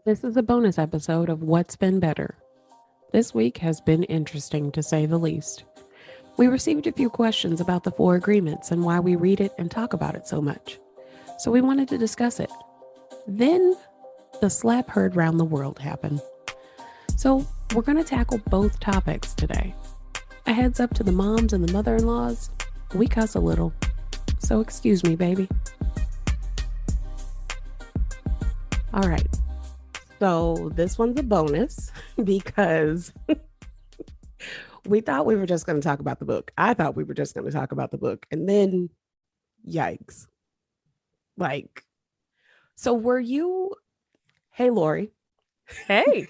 This is a bonus episode of What's Been Better. This week has been interesting to say the least. We received a few questions about the Four Agreements and why we read it and talk about it so much. So we wanted to discuss it. Then the slap heard round the world happened. So we're going to tackle both topics today. A heads up to the moms and the mother-in-laws, we cuss a little. So excuse me, baby. All right. So this one's a bonus because we thought we were just going to talk about the book. I thought we were just going to talk about the book. And then, yikes. So were you, hey, Lori. Hey.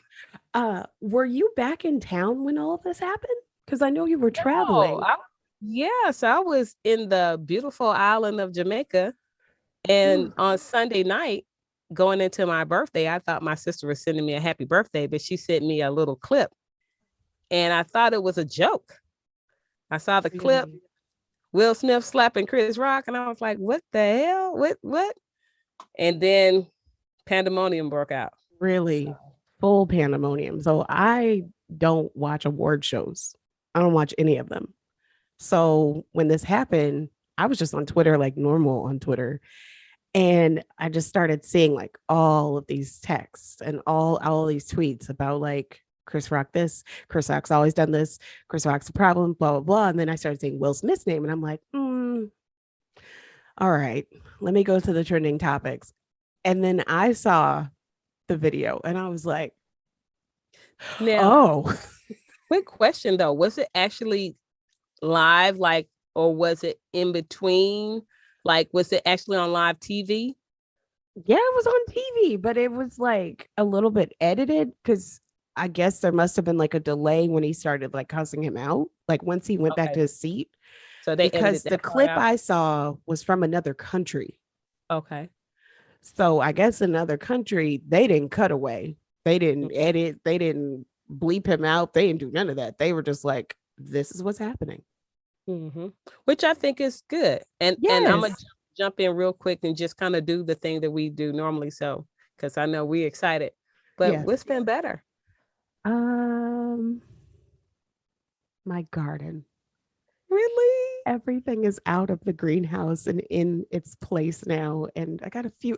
Were you back in town when all of this happened? Because I know you were traveling. Yes, I was in the beautiful island of Jamaica. And on Sunday night, going into my birthday, I thought my sister was sending me a happy birthday, but she sent me a little clip. And I thought it was a joke. I saw the clip, Will Smith slapping Chris Rock, and I was like, what the hell? What? And then pandemonium broke out. Really? Full pandemonium. So I don't watch award shows. I don't watch any of them. So when this happened, I was just on Twitter, like normal on Twitter. And I just started seeing like all of these texts and all these tweets about like Chris Rock this, Chris Rock's always done this, Chris Rock's a problem, blah, blah, blah. And then I started seeing Will Smith's name and I'm like, all right, let me go to the trending topics. And then I saw the video and I was like, Quick question though, was it actually live, or was it in between? Like, was it actually on live TV? Yeah, it was on TV, but it was like a little bit edited because I guess there must have been like a delay when he started like cussing him out. Like once he went back to his seat. So they because the clip I saw was from another country. Okay. So I guess another country, they didn't cut away. They didn't edit. They didn't bleep him out. They didn't do none of that. They were just like, this is what's happening. Mm-hmm. Which I think is good. And I'm going to jump in real quick and just kind of do the thing that we do normally. So, because I know we're excited, but what's been better? My garden. Really? Everything is out of the greenhouse and in its place now. And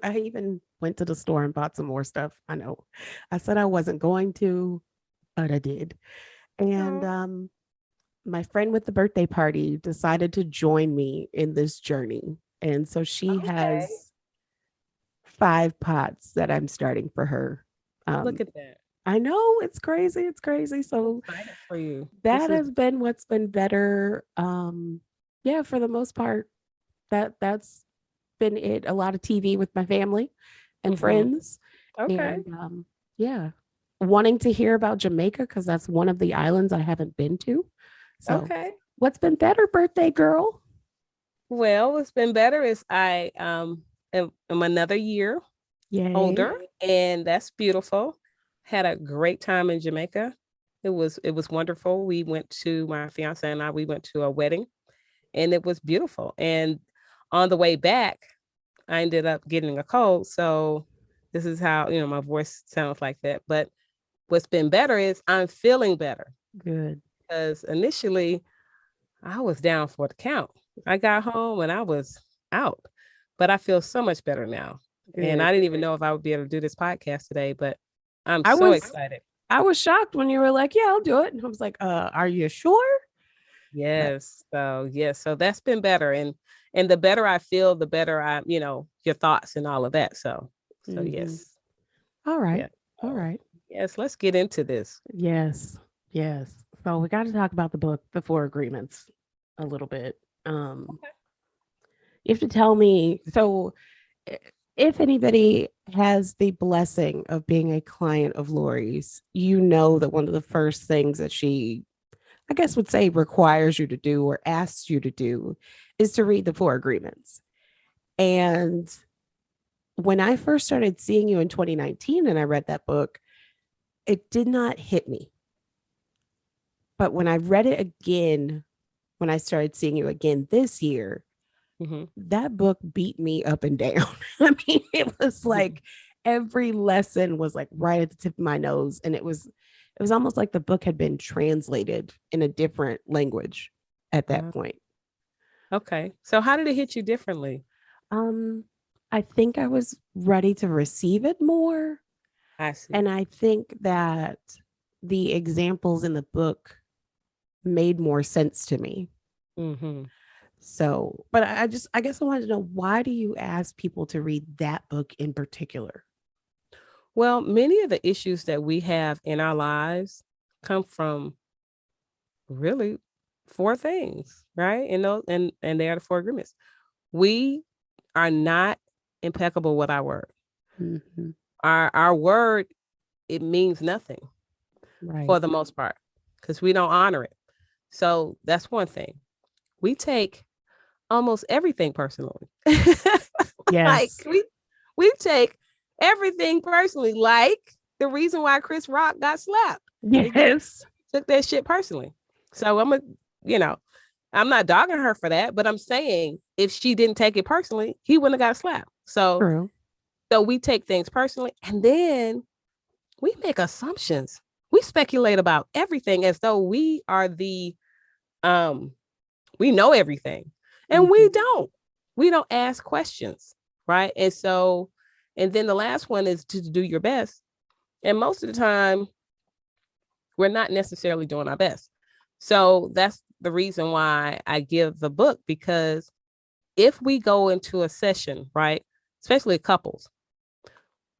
I even went to the store and bought some more stuff. I know I said I wasn't going to, but I did. And my friend with the birthday party decided to join me in this journey. And so she has 5 pots that I'm starting for her. Look at that. I know it's crazy. It's crazy. So for you. That has been what's been better. Yeah, for the most part, that's been it. A lot of TV with my family and friends. Okay. And wanting to hear about Jamaica because that's one of the islands I haven't been to. So what's been better, birthday girl? Well, what's been better is I am another year older, and that's beautiful. Had a great time in Jamaica. It was wonderful. My fiance and I, we went to a wedding and it was beautiful. And on the way back, I ended up getting a cold. So this is how, my voice sounds like that. But what's been better is I'm feeling better. Good. Because initially I was down for the count. I got home and I was out, but I feel so much better now. Good. And I didn't even know if I would be able to do this podcast today, but I'm so excited. I was shocked when you were like, yeah, I'll do it. And I was like, are you sure? Yes. So that's been better. And the better I feel, the better I, your thoughts and all of that. So yes. All right. Yeah. All right. Yes. Let's get into this. Yes. So we got to talk about the book, The Four Agreements, a little bit. You have to tell me. So if anybody has the blessing of being a client of Lori's, you know that one of the first things that she, I guess, would say requires you to do or asks you to do is to read the Four Agreements. And when I first started seeing you in 2019 and I read that book, it did not hit me. But when I read it again, when I started seeing you again this year, that book beat me up and down. I mean, it was like every lesson was like right at the tip of my nose. And it was almost like the book had been translated in a different language at that point. Okay. So how did it hit you differently? I think I was ready to receive it more. I see. And I think that the examples in the book made more sense to me. Mm-hmm. So, but I guess I wanted to know, why do you ask people to read that book in particular? Well, many of the issues that we have in our lives come from really four things, right? And they are the four agreements. We are not impeccable with our word. Mm-hmm. Our word, it means nothing for the most part because we don't honor it. So that's one thing. We take almost everything personally. Like Yes. we take everything personally. Like the reason why Chris Rock got slapped. Yes. Took that shit personally. So I'm not dogging her for that, but I'm saying if she didn't take it personally, he wouldn't have got slapped. True. So we take things personally, and then we make assumptions. We speculate about everything as though we are we know everything. And Mm-hmm. we don't. We don't ask questions, right? And then the last one is to do your best. And most of the time, we're not necessarily doing our best. So that's the reason why I give the book, because if we go into a session, right, especially couples,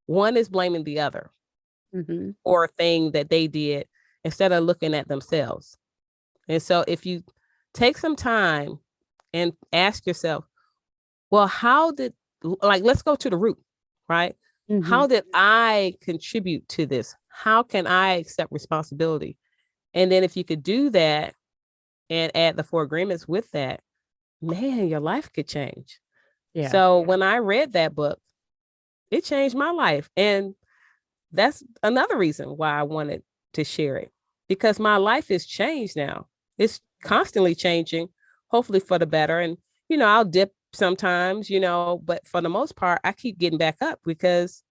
one is blaming the other or a thing that they did instead of looking at themselves. And so if you take some time and ask yourself, well, let's go to the root, right? How did I contribute to this? How can I accept responsibility? And then if you could do that and add the four agreements with that, man, your life could change. Yeah. So when I read that book, it changed my life. And that's another reason why I wanted to share it, because my life is changed now. It's constantly changing, hopefully for the better. And, I'll dip sometimes, but for the most part, I keep getting back up because,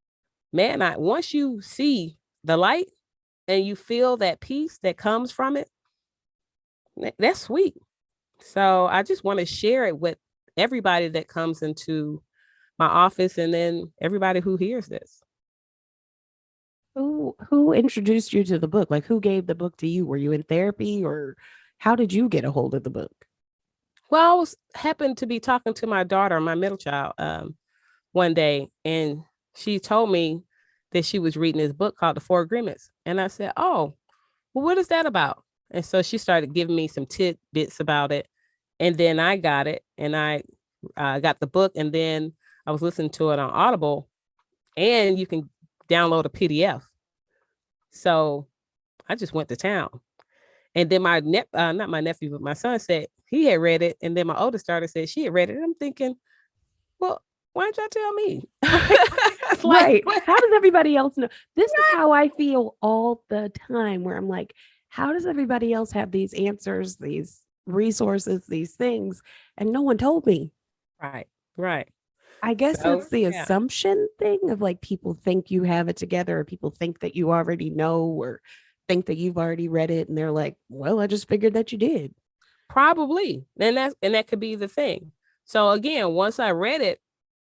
man, once you see the light and you feel that peace that comes from it, that's sweet. So I just want to share it with everybody that comes into my office and then everybody who hears this. Who introduced you to the book? Like, who gave the book to you? Were you in therapy, or how did you get a hold of the book? Well, happened to be talking to my daughter, my middle child, one day, and she told me that she was reading this book called The Four Agreements. And I said, oh, well, what is that about? And so she started giving me some tidbits about it. And then I got it, and I got the book, and then I was listening to it on Audible, and you can download a PDF. So I just went to town. And then not my nephew, but my son said he had read it. And then my oldest daughter said she had read it. And I'm thinking, well, why don't y'all tell me? Right. How does everybody else know? This is how I feel all the time, where I'm like, how does everybody else have these answers, these resources, these things, and no one told me? Right. I guess it's the assumption thing of like, people think you have it together, or people think that you already know, or think that you've already read it, and they're like, well, I just figured that you did. Probably. And that could be the thing. So again, once I read it,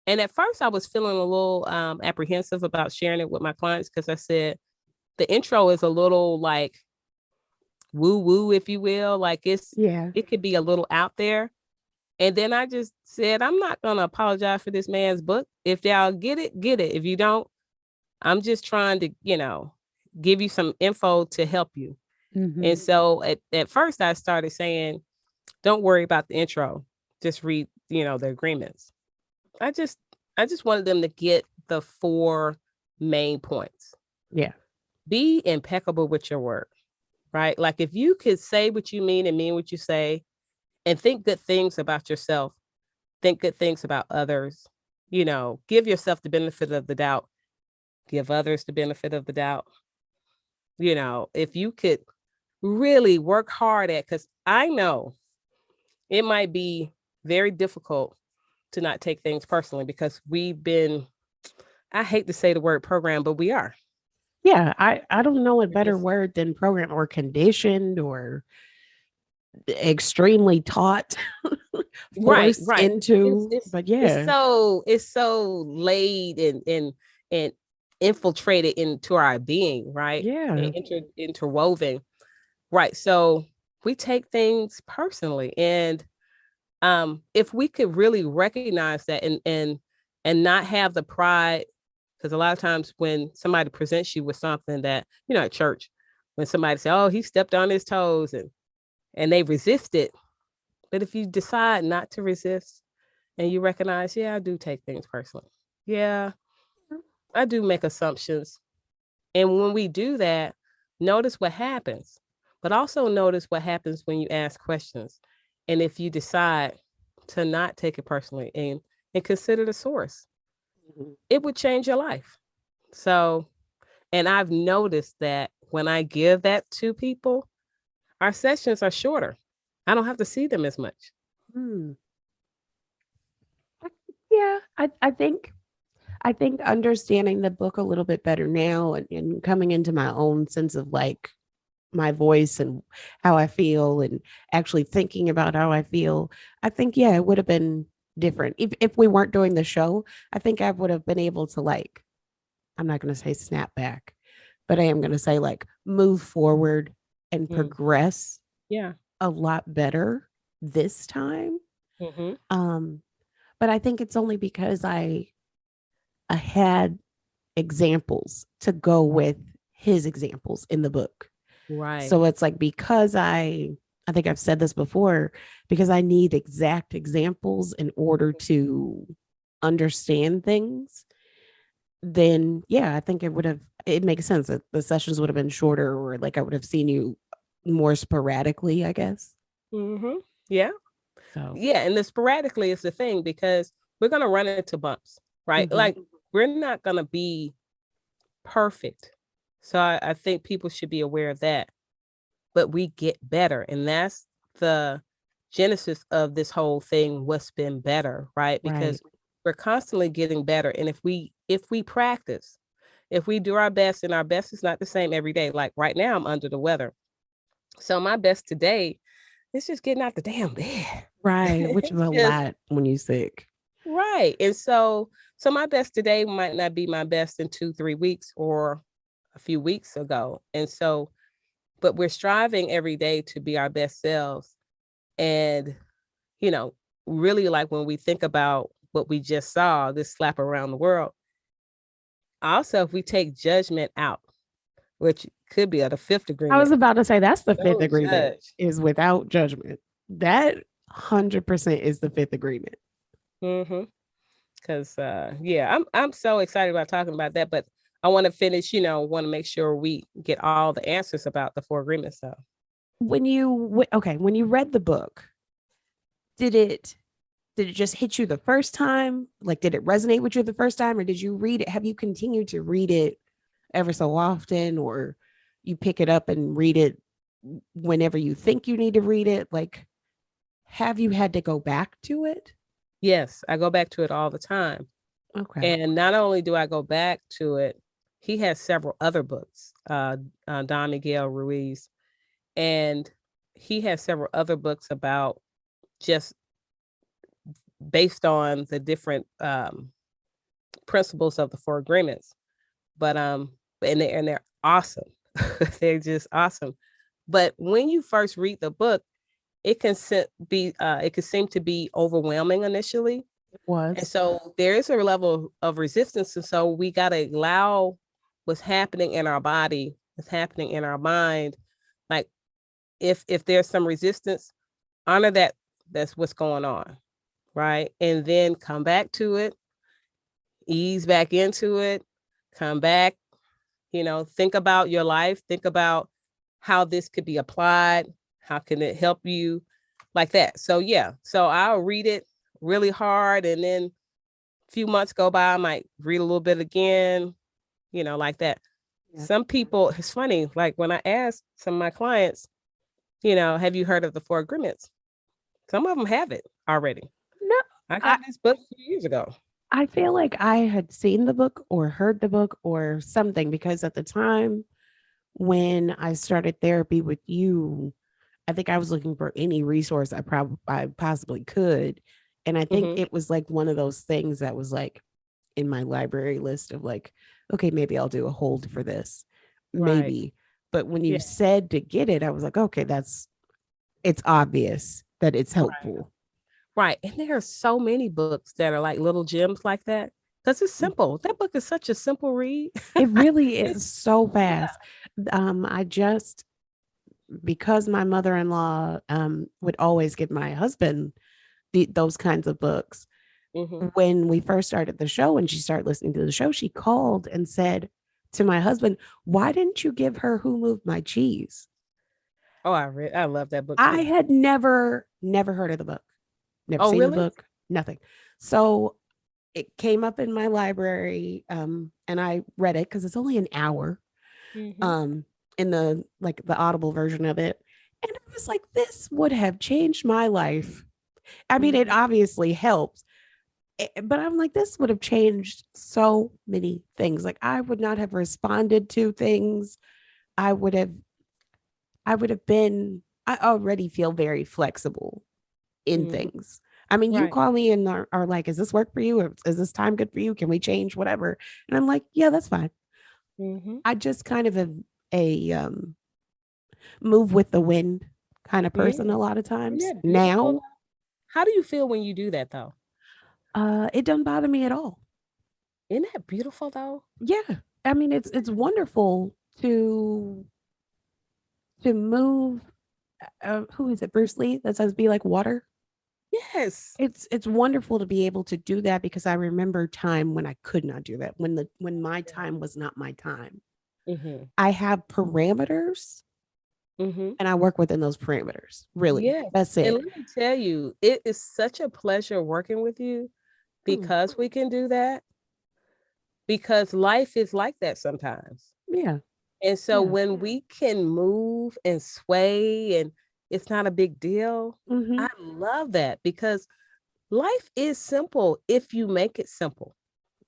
and at first I was feeling a little apprehensive about sharing it with my clients, because I said the intro is a little like woo-woo, if you will. Like it could be a little out there. And then I just said, I'm not going to apologize for this man's book. If y'all get it, get it. If you don't, I'm just trying to, give you some info to help you. And so at first I started saying, don't worry about the intro. Just read, the agreements. I just wanted them to get the four main points. Yeah. Be impeccable with your word, right? Like if you could say what you mean and mean what you say, and think good things about yourself, think good things about others, give yourself the benefit of the doubt, give others the benefit of the doubt. If you could really work hard because I know it might be very difficult to not take things personally, because we've been I hate to say the word program, but we are. Yeah, I don't know a better word than program or conditioned or extremely taught, forced Right. into. But yeah, It's so laid and infiltrated into our being, right? yeah. And interwoven. Right. So we take things personally. And if we could really recognize that and not have the pride, because a lot of times when somebody presents you with something that, at church, when somebody say, oh, he stepped on his toes and they resist it. But if you decide not to resist and you recognize, yeah, I do take things personally. Yeah, I do make assumptions. And when we do that, notice what happens, but also notice what happens when you ask questions. And if you decide to not take it personally and consider the source, it would change your life. So, and I've noticed that when I give that to people, our sessions are shorter. I don't have to see them as much. Hmm. Yeah, I think understanding the book a little bit better now and coming into my own sense of like my voice and how I feel and actually thinking about how I feel, I think, yeah, it would have been different. If we weren't doing the show, I think I would have been able to like, I'm not going to say snap back, but I am going to say like move forward and Mm. progress Yeah. a lot better this time. Mm-hmm. Um, but I think it's only because I had examples to go with his examples in the book. Right. So it's like because I think I've said this before, because I need exact examples in order to understand things, then yeah, I think it makes sense that the sessions would have been shorter or like I would have seen you more sporadically, I guess. Mm-hmm. Yeah. So Yeah. And the sporadically is the thing because we're going to run into bumps, right? mhm. Like we're not going to be perfect. So I think people should be aware of that. But we get better. And that's the genesis of this whole thing, what's been better, right? Right. Because we're constantly getting better. And if we practice, if we do our best, and our best is not the same every day. Like right now, I'm under the weather. So my best today is just getting out the damn bed. Right, which is It's a just lot when you sick. right. And so my best today might not be my best in 2-3 weeks or a few weeks ago. And so, but we're striving every day to be our best selves. And, you know, really like when we think about what we just saw, this slap around the world, also, if we take judgment out, which could be the fifth I was agreement, about to say that's the fifth don't agreement judge. is without judgment. That 100% is the fifth agreement. Mm-hmm. Because yeah, I'm so excited about talking about that, but I want to finish, want to make sure we get all the answers about the four agreements. So When you read the book, did it just hit you the first time? Like, did it resonate with you the first time, or did you read it? Have you continued to read it ever so often, or you pick it up and read it whenever you think you need to read it? Like, have you had to go back to it? yes, I go back to it all the time. Okay. And not only do I go back to it, he has several other books, Don Miguel Ruiz, and he has several other books about just based on the different principles of the four agreements. But and they're awesome. They're just awesome. But when you first read the book, it can seem to be overwhelming initially. It And was. so there is a level of resistance. And so we got to allow what's happening in our body, what's happening in our mind. Like if there's some resistance, honor that's what's going on. Right. And then come back to it, ease back into it, come back, think about your life, think about how this could be applied, how can it help you like that. So yeah, so I'll read it really hard and then a few months go by, I might read a little bit again, like that. Yeah. Some people, it's funny, like when I ask some of my clients, have you heard of the four agreements? Some of them have it already. No, I I got this book a few years ago. I feel like I had seen the book or heard the book or something because at the time when I started therapy with you, I think I was looking for any resource I possibly could. And I think Mm-hmm. it was like one of those things that was like in my library list of like, okay, maybe I'll do a hold for this. Right. Maybe. But when you Yeah. said to get it, I was like, okay, it's obvious that it's Right. helpful. Right. And there are so many books that are like little gems like that because it's simple. That book is such a simple read. It really It's, is so yeah. fast. I just because my mother-in-law would always give my husband those kinds of books. Mm-hmm. When we first started the show and she started listening to the show, she called and said to my husband, "Why didn't you give her Who Moved My Cheese?" Oh, I love that book I too. had never heard of the book, never Oh, seen the really? book, nothing. So it came up in my library, and I read it because it's only an hour, Mm-hmm. um, in the Audible version of it, and I was like, "This would have changed my life." I mean, it Mm-hmm. obviously helps, but I'm like, this would have changed so many things. Like, I would not have responded to things. I would have, I would have been, I already feel very flexible in Mm-hmm. things. I mean, you Right. call me and are like, is this work for you? Or is this time good for you? Can we change whatever? And I'm like, yeah, that's fine. Mm-hmm. I just kind of a move with the wind kind of Yeah. person a lot of Isn't times. that beautiful? Now, How do you feel when you do that though? it doesn't bother me at all. Isn't that beautiful though? Yeah. I mean, it's wonderful to move. Who is it? Bruce Lee that says, "Be like water." Yes. It's wonderful to be able to do that because I remember time when I could not do that when my time was not my time. Mm-hmm. I have parameters Mm-hmm. and I work within those parameters. Really, Yes. that's And it. let me tell you, it is such a pleasure working with you Hmm. because we can do that, because life is like that sometimes. Yeah, And so yeah. when we can move and sway and it's not a big deal, Hmm. I love that because life is simple if you make it simple.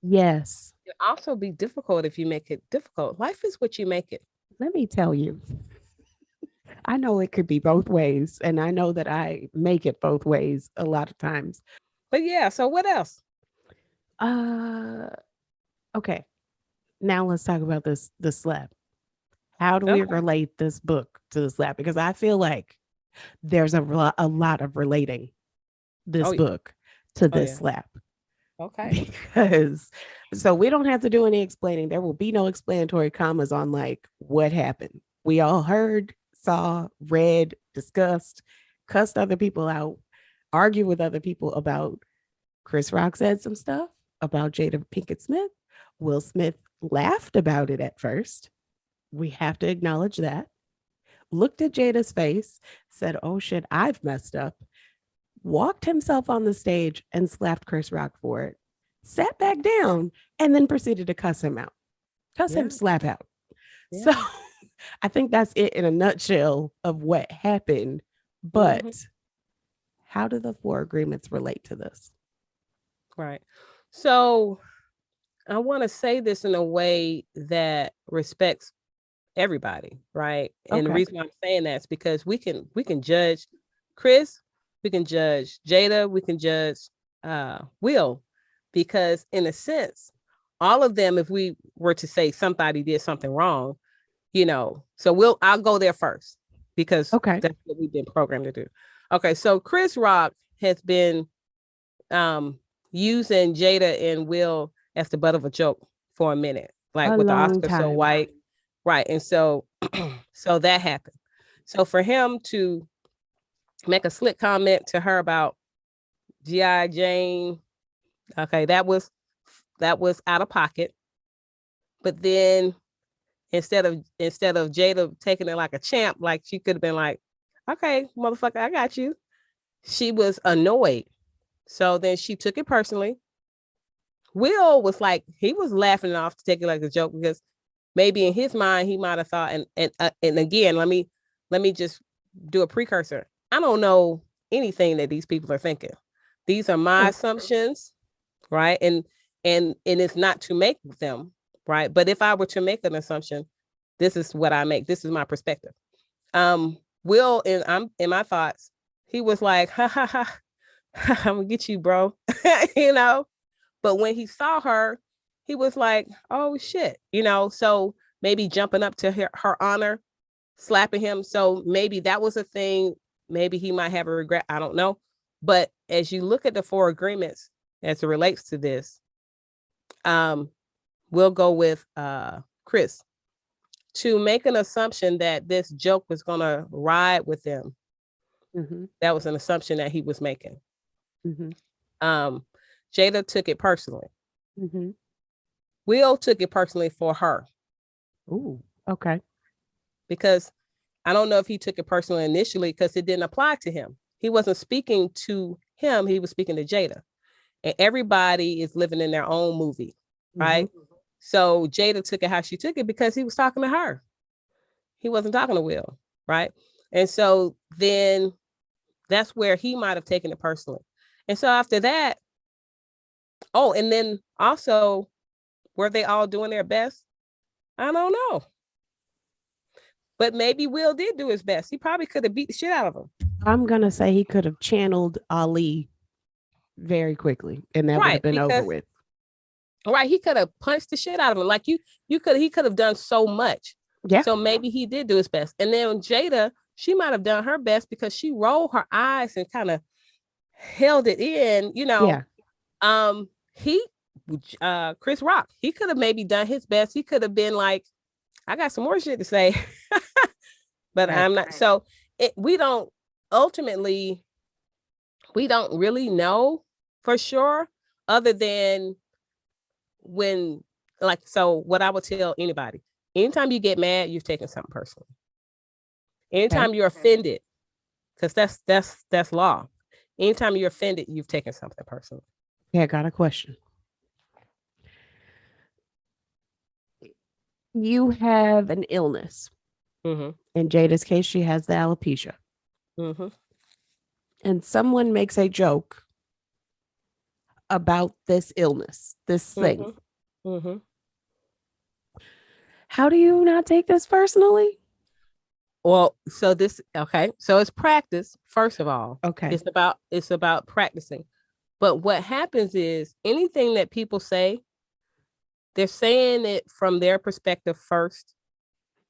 Yes. It can also be difficult if you make it difficult. Life is what you make it. Let me tell you, I know it could be both ways, and I know that I make it both ways a lot of times. But yeah, so what else? Uh, okay. Now let's talk about the slap. How do we Okay. relate this book to the slap? Because I feel like there's a lot of relating Oh this yeah. book to Oh this yeah. slap Okay. because so we don't have to do any explaining. There will be no explanatory commas on like what happened. We all heard, saw, read, discussed, cussed other people out, argued with other people about Chris Rock said some stuff about Jada Pinkett Smith. Will Smith laughed about it at first. We have to acknowledge that. Looked at Jada's face, said, "Oh shit, I've messed up," walked himself on the stage and slapped Chris Rock for it, sat back down, and then proceeded to cuss him out, cuss him Yeah. slap out. So Yeah. I think that's it in a nutshell of what happened. Mm-hmm. But how do the four agreements relate to this? Right. So I want to say this in a way that respects everybody, right? And the Okay. reason why I'm saying that is because we can judge Chris, we can judge Jada, we can judge Will, because in a sense, all of them, if we were to say somebody did something wrong, so I'll go there first because Okay. that's what we've been programmed to do. Okay, so Chris Rock has been um using Jada and Will as the butt of a joke for a minute, like A with the long Oscar so time. white, right? And so, so that happened. So for him to make a slick comment to her about GI Jane, okay, that was out of pocket. But then instead of Jada taking it like a champ, like she could have been like, okay, motherfucker, I got you. She was annoyed. So then she took it personally. Will was like, he was laughing it off to take it like a joke because maybe in his mind he might have thought, and again, let me just do a precursor. I don't know anything that these people are thinking. These are my Sure. assumptions. right? And it's not to make them, right? But if I were to make an assumption, this is what I make. This is my perspective. Will, and I'm in my thoughts, he was like, ha ha ha, I'm gonna get you, bro. You know, but when he saw her, he was like, oh shit, you know, so maybe jumping up to her honor, slapping him. So maybe that was a thing. Maybe he might have a regret. I don't know. But as you look at the four agreements as it relates to this, we'll go with Chris to make an assumption that this joke was going to ride with them. Mm-hmm. That was an assumption that he was making. Mm-hmm. Jada took it personally. Mm-hmm. Will took it personally for her. Ooh, okay. Because I don't know if he took it personally initially because it didn't apply to him. He wasn't speaking to him. He was speaking to Jada. And everybody is living in their own movie, right? Mm-hmm. So Jada took it how she took it because he was talking to her. He wasn't talking to Will, right? And so then that's where he might have taken it personally. And so after that, oh, and then also, were they all doing their best? I don't know. But maybe Will did do his best. He probably could have beat the shit out of him. I'm going to say he could have channeled Ali very quickly and that would have been over with. Right. He could have punched the shit out of him. Like he could have done so much. Yeah. So maybe he did do his best. And then Jada, she might have done her best because she rolled her eyes and kind of held it in, you know. Yeah. Chris Rock, he could have maybe done his best. He could have been like, I got some more shit to say, but right. I'm not. So we don't really know for sure, other than when, like, so what I would tell anybody, anytime you get mad, you've taken something personally. Anytime you're offended, because that's law. Anytime you're offended, you've taken something personally. Yeah, I got a question. You have an illness. Mm-hmm. In Jada's case, she has the alopecia. Mm-hmm. And someone makes a joke about this illness, this thing. Mm-hmm. How do you not take this personally? Well, so it's practice, first of all. Okay. It's about practicing. But what happens is anything that people say, they're saying it from their perspective first,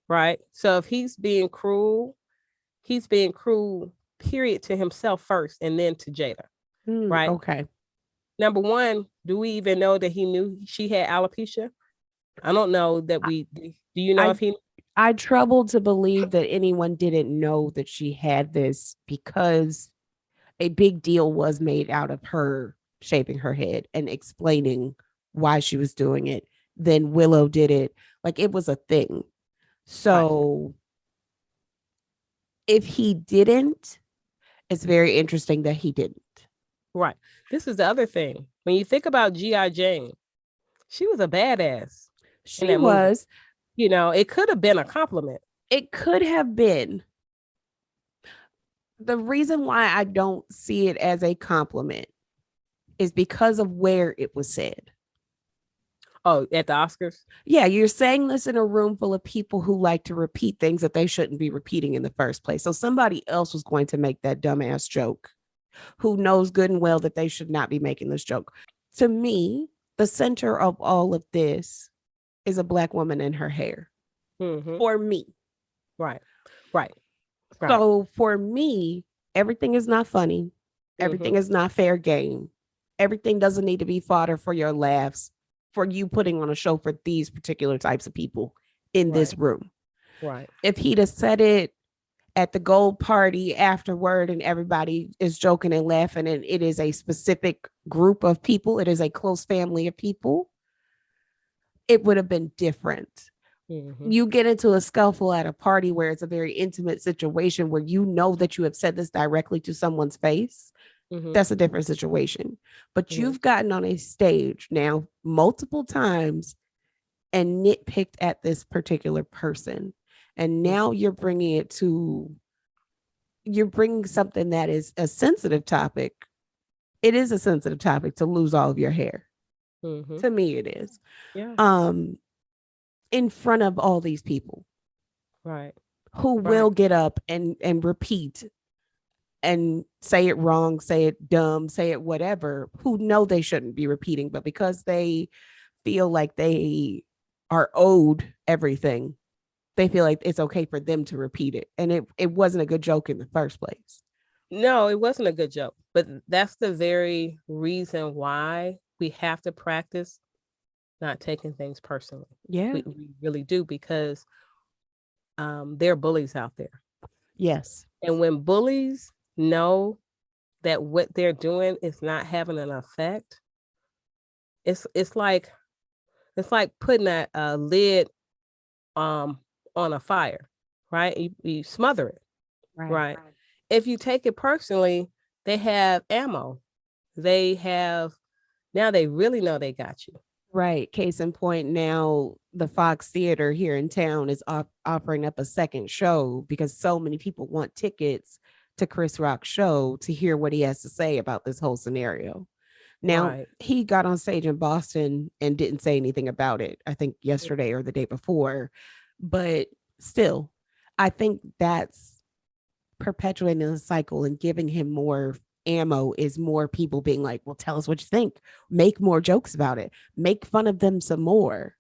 right? So if he's being cruel, period, to himself first and then to Jada, right? Okay. Number one, do we even know that he knew she had alopecia? I don't know that we, do you know if he? I trouble to believe that anyone didn't know that she had this because a big deal was made out of her shaving her head and explaining why she was doing it. Then Willow did it. Like it was a thing. So if he didn't, it's very interesting that he didn't. Right. This is the other thing. When you think about G.I. Jane, she was a badass. She was. You know, it could have been a compliment. It could have been. The reason why I don't see it as a compliment is because of where it was said. Oh, at the Oscars? Yeah, you're saying this in a room full of people who like to repeat things that they shouldn't be repeating in the first place. So somebody else was going to make that dumbass joke who knows good and well that they should not be making this joke. To me, the center of all of this is a Black woman in her hair. Mm-hmm. For me. Right. So for me, everything is not funny. Everything is not fair game. Everything doesn't need to be fodder for your laughs, for you putting on a show for these particular types of people in this room. Right. If he'd have said it at the gold party afterward and everybody is joking and laughing and it is a specific group of people, it is a close family of people, it would have been different. Mm-hmm. You get into a scuffle at a party where it's a very intimate situation where you know that you have said this directly to someone's face. Mm-hmm. That's a different situation. But you've gotten on a stage now multiple times and nitpicked at this particular person. And now you're bringing something that is a sensitive topic it is a sensitive topic to lose all of your hair. To me, it is. Yeah. In front of all these people. Right. Who will get up and repeat and say it wrong, say it dumb, say it whatever, who know they shouldn't be repeating, but because they feel like they are owed everything, they feel like it's okay for them to repeat it. And it wasn't a good joke in the first place. No, it wasn't a good joke, but that's the very reason why we have to practice not taking things personally. Yeah. We really do, because there are bullies out there. Yes. And when bullies know that what they're doing is not having an effect, it's like putting a lid on a fire, right? You smother it, right? If you take it personally, they have ammo. Now they really know they got you. Right. Case in point, now the Fox Theater here in town is offering up a second show because so many people want tickets to Chris Rock's show to hear what he has to say about this whole scenario. Now, he got on stage in Boston and didn't say anything about it, I think yesterday or the day before. But still, I think that's perpetuating the cycle and giving him more ammo is more people being like, well, tell us what you think. Make more jokes about it. Make fun of them some more.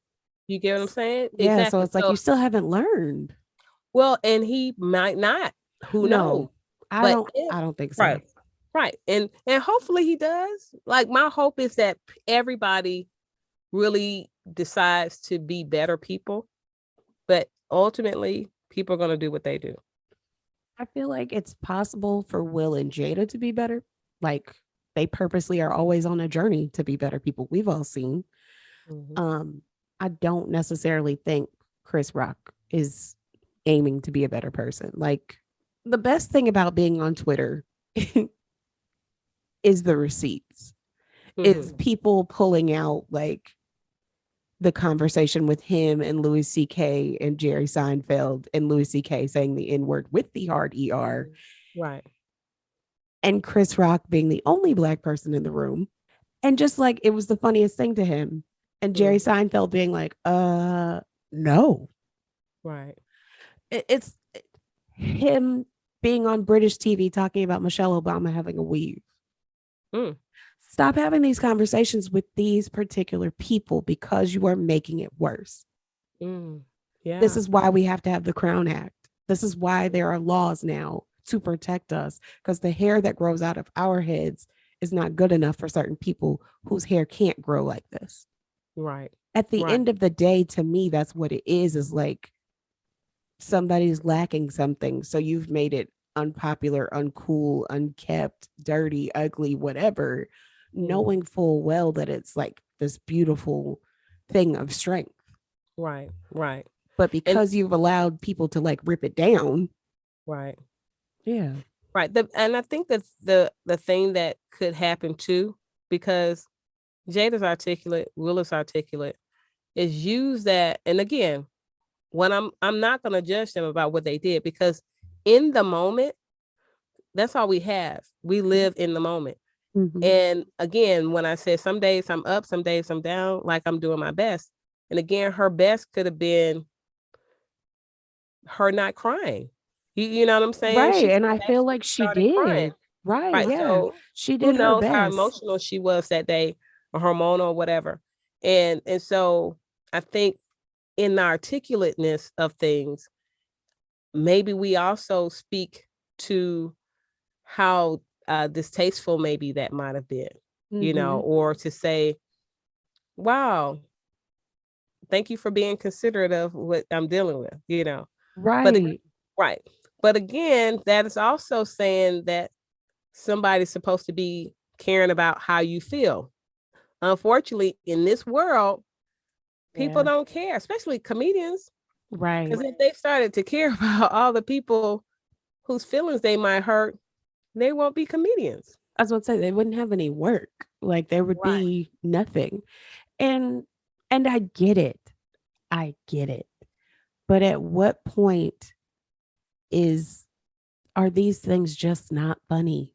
You get what I'm saying? Yeah. Exactly. So it's like you still haven't learned. Well, and he might not. Who knows? I don't think so. Right. And hopefully he does. Like, my hope is that everybody really decides to be better people. But ultimately, people are going to do what they do. I feel like it's possible for Will and Jada to be better. Like, they purposely are always on a journey to be better people. We've all seen. I don't necessarily think Chris Rock is aiming to be a better person. Like, the best thing about being on Twitter is the receipts. Is people pulling out like the conversation with him and Louis C.K. and Jerry Seinfeld, and Louis C.K. saying the N-word with the hard ER. Right. And Chris Rock being the only Black person in the room. And just like, it was the funniest thing to him. And Jerry Seinfeld being like, no. Right. It's him being on British TV talking about Michelle Obama having a weave. Stop having these conversations with these particular people because you are making it worse. Yeah. This is why we have to have the Crown Act. This is why there are laws now to protect us, because the hair that grows out of our heads is not good enough for certain people whose hair can't grow like this. Right. At the end of the day, to me, that's what it is like somebody's lacking something. So you've made it unpopular, uncool, unkept, dirty, ugly, whatever, knowing full well that it's like this beautiful thing of strength. Right. But because you've allowed people to like rip it down. Right. Yeah. Right. And I think that's the thing that could happen too, because Jada's articulate, Will is articulate, is use that. And again, when I'm not going to judge them about what they did, because in the moment, that's all we have. We live in the moment. And again, when I said some days I'm up, some days I'm down, like I'm doing my best. And again, her best could have been her not crying. You know what I'm saying? Right. And I feel like she did. Crying. Right. Yeah. So she did her best. How emotional she was that day, or hormonal or whatever. And so I think in the articulateness of things, maybe we also speak to how distasteful maybe that might have been, you know, or to say, wow, thank you for being considerate of what I'm dealing with, you know. Right. But again, that is also saying that somebody's supposed to be caring about how you feel. Unfortunately, in this world, people don't care, especially comedians. Right. Because if they started to care about all the people whose feelings they might hurt, they won't be comedians. I was about to say, they wouldn't have any work. Like, there would be nothing. And I get it. But at what point are these things just not funny?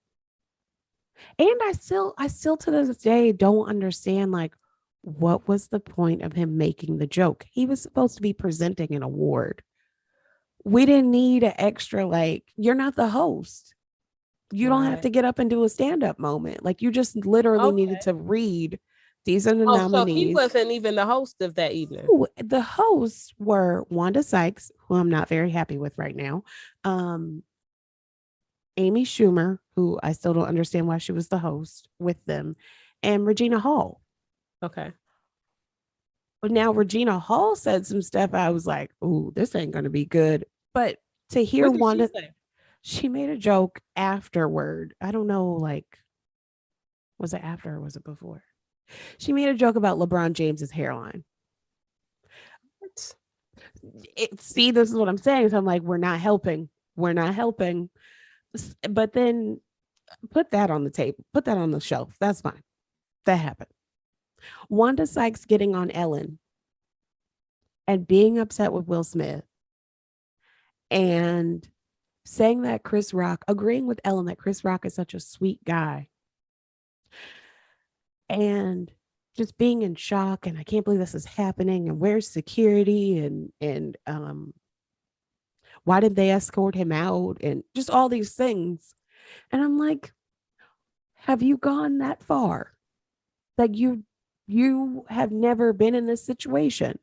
And I still to this day don't understand, like, what was the point of him making the joke? He was supposed to be presenting an award. We didn't need an extra, like, you're not the host. You don't have Right. to get up and do a stand-up moment. Like, you just literally needed Okay. to read, these are the Oh, so he nominees. wasn't even the host of that evening. Ooh, the hosts were Wanda Sykes, who I'm not very happy with right now. Um, Amy Schumer, who I still don't understand why she was the host with them, and Regina Hall. Okay. But now Regina Hall said some stuff. I was like, "Ooh, this ain't gonna be good." But to hear What did she Wanda, say? she made a joke afterward. I don't know, like, was it after or was it before? She made a joke about LeBron James's hairline. What? See, this is what I'm saying. So I'm like, we're not helping. We're not helping. But then put that on the table. Put that on the shelf. That's fine. That happened. Wanda Sykes getting on Ellen and being upset with Will Smith and saying that Chris Rock, agreeing with Ellen that Chris Rock is such a sweet guy, and just being in shock, and I can't believe this is happening, and where's security, and why did they escort him out, and just all these things. And I'm like, have you gone that far? Like, you have never been in this situation.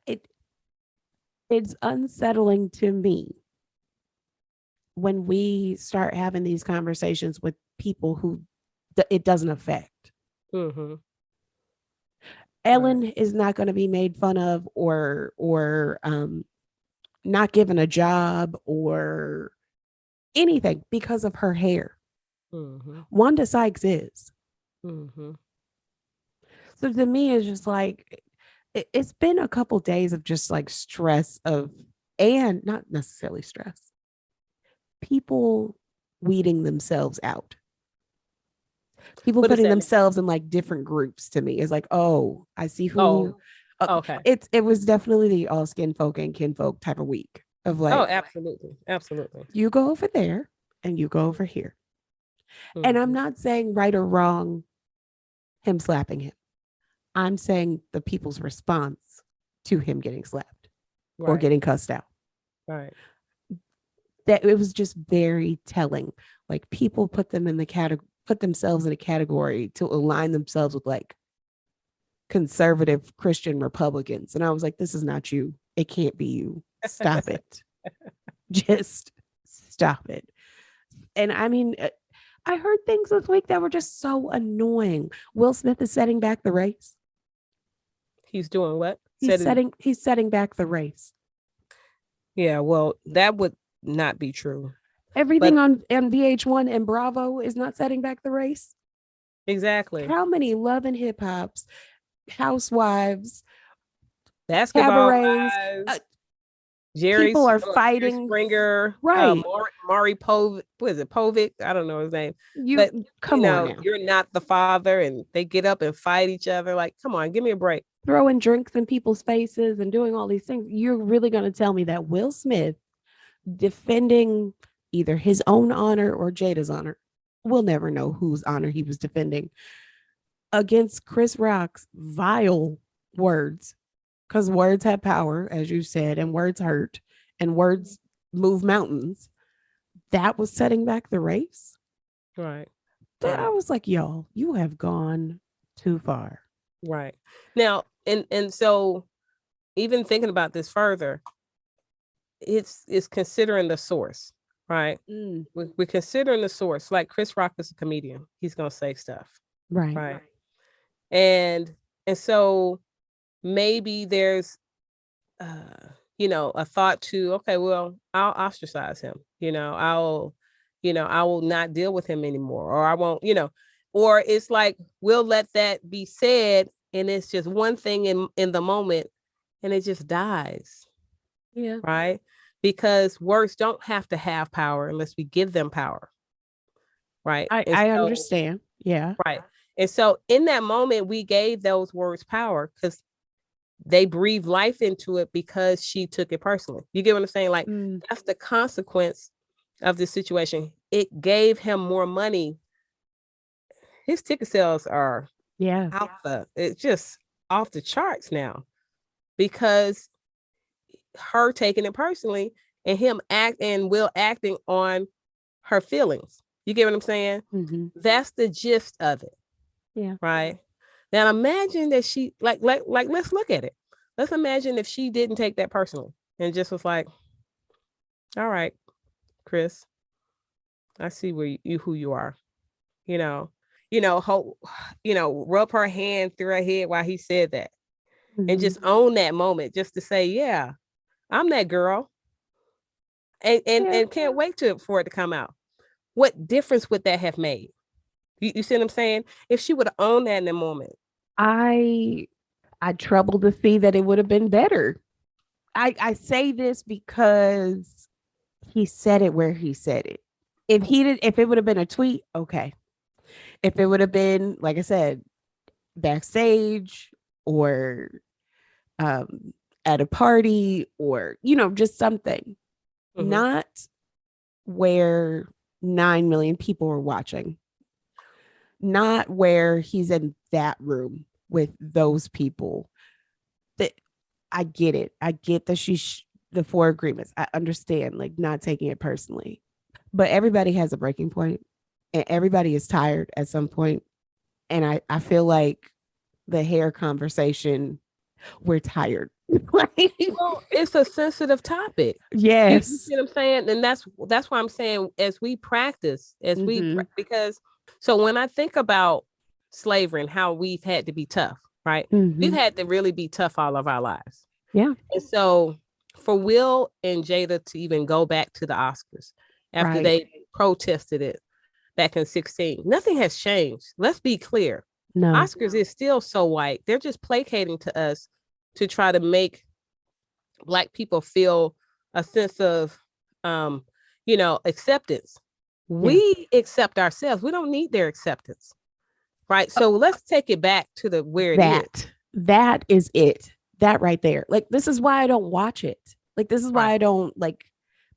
It it's unsettling to me when we start having these conversations with people who it doesn't affect. Mm-hmm. Ellen Right. is not going to be made fun of or not given a job or anything because of her hair. Mm-hmm. Wanda Sykes is. Mm-hmm. So to me, it's just like it's been a couple days of just like stress of, and not necessarily stress, people weeding themselves out, people What does putting that mean? themselves in like different groups. To me, it's like, oh, I see who. Oh, okay. It was definitely the all skin folk and kinfolk type of week of Oh, like, absolutely. Absolutely. you go over there and you go over here. And I'm Mm-hmm. not saying right or wrong him slapping him. I'm saying the people's response to him getting slapped or Right. getting cussed out. Right. That it was just very telling. Like, people put them in the category, put themselves in a category to align themselves with like conservative Christian Republicans. And I was like, this is not you. It can't be you. Stop it. Just stop it. And I mean, I heard things this week that were just so annoying. Will Smith is setting back the race. He's doing what? Setting. He's setting back the race. Yeah, well, that would not be true. Everything But on VH1 and Bravo is not setting back the race. exactly. How many Love and Hip Hops, Housewives, Basketball cabarets, Wives, people are Jerry fighting? Springer, Right. Maury Povich, what is it, Povich? I don't know his name. But You come on now. you're not the father, and they get up and fight each other. Like, come on, give me a break. Throwing drinks in people's faces and doing all these things. You're really going to tell me that Will Smith defending either his own honor or Jada's honor? We'll never know whose honor he was defending against Chris Rock's vile words, because words have power, as you said, and words hurt, and words move mountains. That was setting back the race. Right. I Right. was like, y'all, you have gone too far. Right. Now, and so even thinking about this further, it's considering the source, right? We're considering the source. Like, Chris Rock is a comedian. He's gonna say stuff. Right. Right. And so maybe there's a thought to, okay, well, I'll ostracize him. I will not deal with him anymore, or I won't, or it's like, we'll let that be said, and it's just one thing in the moment, and it just dies. Yeah. Right? Because words don't have to have power unless we give them power. Right? I understand. Yeah. Right. And so in that moment, we gave those words power because they breathed life into it because she took it personally. You get what I'm saying? Like, that's the consequence of the situation. it gave him more money. His ticket sales are it's just off the charts now, because her taking it personally and him Will acting on her feelings. You get what I'm saying? Mm-hmm. That's the gist of it. Yeah. Right. Now imagine that she like let's look at it. Let's imagine if she didn't take that personally and just was like, all right, Chris, I see who you are. Rub her hand through her head while he said that. Mm-hmm. And just own that moment, just to say, yeah, I'm that girl. And can't wait for it to come out. What difference would that have made? You see what I'm saying? If she would have owned that in the moment. I trouble to see that it would have been better. I say this because he said it where he said it. If it would have been a tweet, okay. If it would have been, like I said, backstage or at a party or, just something, not where 9 million people were watching, not where he's in that room with those people. That I get it. I get that the 4 agreements. I understand, like, not taking it personally, but everybody has a breaking point and everybody is tired at some point. And I feel like the hair conversation, we're tired. Well, it's a sensitive topic. Yes. You see what I'm saying? And that's why I'm saying, as we practice, because so when I think about slavery and how we've had to be tough, right? We've had to really be tough all of our lives. Yeah. And so for Will and Jada to even go back to the Oscars after they protested it back in 2016, nothing has changed. Let's be clear. No. Oscars is still so white. They're just placating to us to try to make Black people feel a sense of, acceptance. Yeah. We accept ourselves. We don't need their acceptance. Right. So let's take it back to where it is. That is it. That right there. Like, this is why I don't watch it. Like, this is why I don't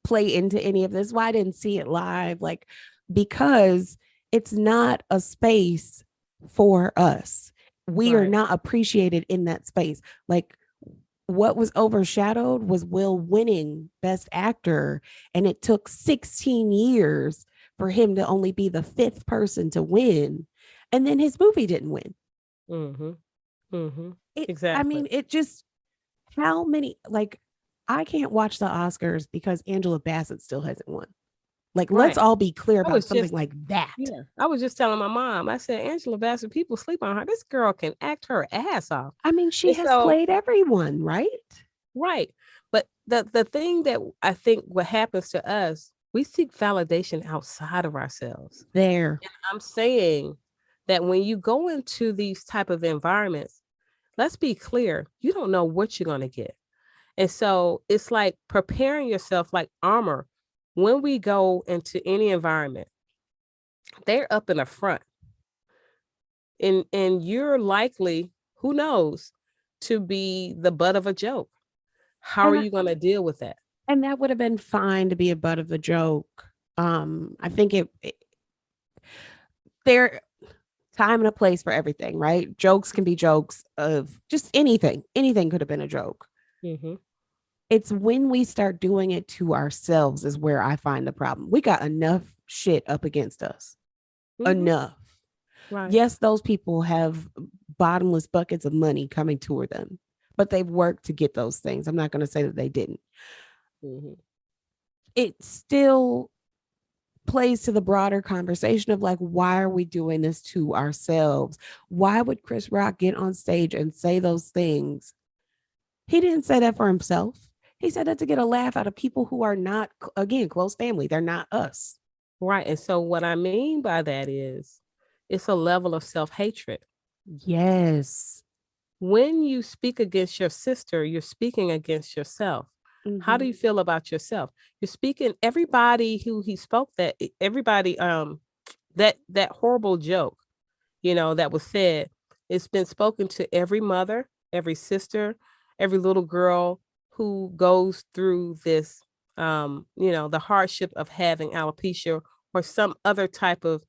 play into any of this. Why I didn't see it live. Like, because it's not a space for us. We are not appreciated in that space. Like, what was overshadowed was Will winning Best Actor. And it took 16 years for him to only be the 5th person to win. And then his movie didn't win. Exactly. I mean, it just, how many, I can't watch the Oscars because Angela Bassett still hasn't won. Let's all be clear about something like that. Yeah. I was just telling my mom, I said, Angela Bassett, people sleep on her. This girl can act her ass off. I mean, she has played everyone, right? Right. But the thing that I think what happens to us, we seek validation outside of ourselves. There. And I'm saying that when you go into these type of environments, let's be clear, you don't know what you're going to get. And so it's like preparing yourself like armor. When we go into any environment, they're up in the front. And you're likely, who knows, to be the butt of a joke. How are you going to deal with that? And that would have been fine to be a butt of a joke. I think there time and a place for everything, right? Jokes can be jokes of just anything. Anything could have been a joke. It's when we start doing it to ourselves is where I find the problem. We got enough shit up against us. Enough. Right. Yes, those people have bottomless buckets of money coming toward them, but they've worked to get those things. I'm not going to say that they didn't. It still plays to the broader conversation of why are we doing this to ourselves? Why would Chris Rock get on stage and say those things? He didn't say that for himself. He said that to get a laugh out of people who are not, again, close family. They're not us. Right. And so what I mean by that is it's a level of self-hatred. Yes. When you speak against your sister, you're speaking against yourself. How do you feel about yourself? You're speaking, everybody who he spoke that, everybody, that horrible joke, that was said, it's been spoken to every mother, every sister, every little girl who goes through this, the hardship of having alopecia or some other type of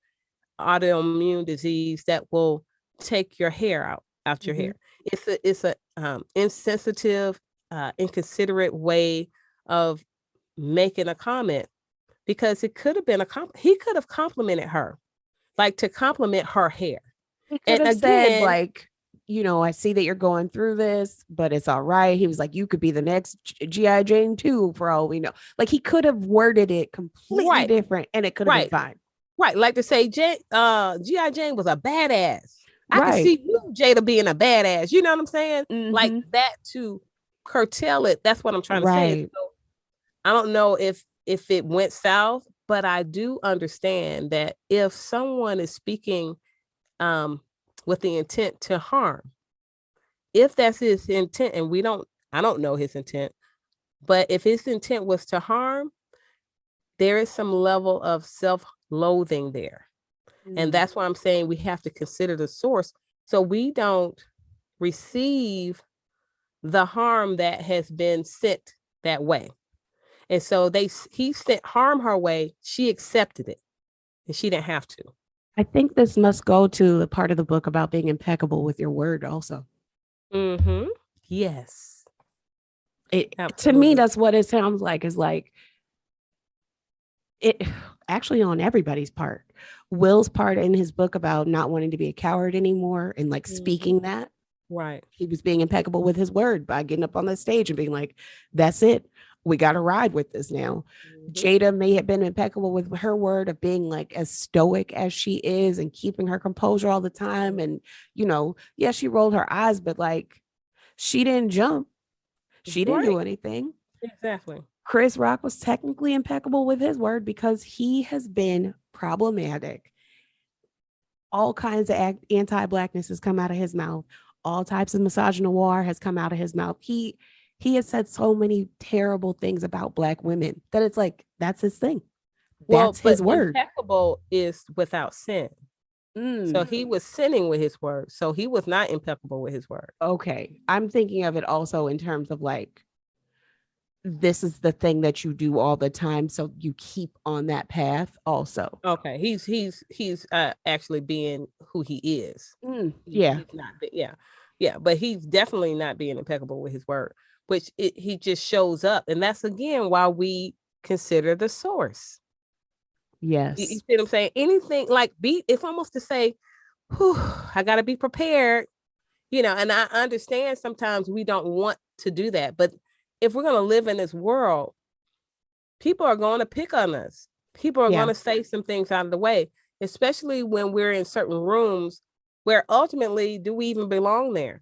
autoimmune disease that will take your hair out your hair. It's a insensitive, inconsiderate way of making a comment, because it could have been he could have complimented her, like to compliment her hair. He could have said, like, I see that you're going through this, but it's all right. He was like, you could be the next G.I. Jane too, for all we know. Like, he could have worded it completely different, and it could have been fine. Right. Like to say, G.I. Jane was a badass. I can see you, Jada, being a badass. You know what I'm saying? Like that, to curtail it. That's what I'm trying to say. So, I don't know if it went south, but I do understand that if someone is speaking with the intent to harm, if that's his intent, and I don't know his intent, but if his intent was to harm, there is some level of self-loathing there. And that's why I'm saying we have to consider the source, so we don't receive the harm that has been sent that way. And so he sent harm her way. She accepted it, and she didn't have to. I think this must go to the part of the book about being impeccable with your word also. Yes. To me, that's what it sounds like, is like it actually on everybody's part. Will's part in his book about not wanting to be a coward anymore and like speaking that. Right. He was being impeccable with his word by getting up on the stage and being like, that's it. We got to ride with this now. Jada may have been impeccable with her word of being like as stoic as she is and keeping her composure all the time. And, she rolled her eyes, but like she didn't jump. She didn't do anything. Exactly. Chris Rock was technically impeccable with his word because he has been problematic. All kinds of anti-Blackness has come out of his mouth. All types of misogynoir has come out of his mouth. He has said so many terrible things about Black women that it's like, that's his thing. That's his word. Impeccable is without sin. So he was sinning with his word. So he was not impeccable with his word. Okay. I'm thinking of it also in terms of like, this is the thing that you do all the time. So you keep on that path also. Okay. He's actually being who he is. Yeah. He's not, yeah. But he's definitely not being impeccable with his word, which he just shows up. And that's again why we consider the source. Yes. You see what I'm saying? Anything like it's almost to say, I got to be prepared, and I understand sometimes we don't want to do that. But if we're going to live in this world, people are going to pick on us. People are going to say some things out of the way, especially when we're in certain rooms where ultimately, do we even belong there?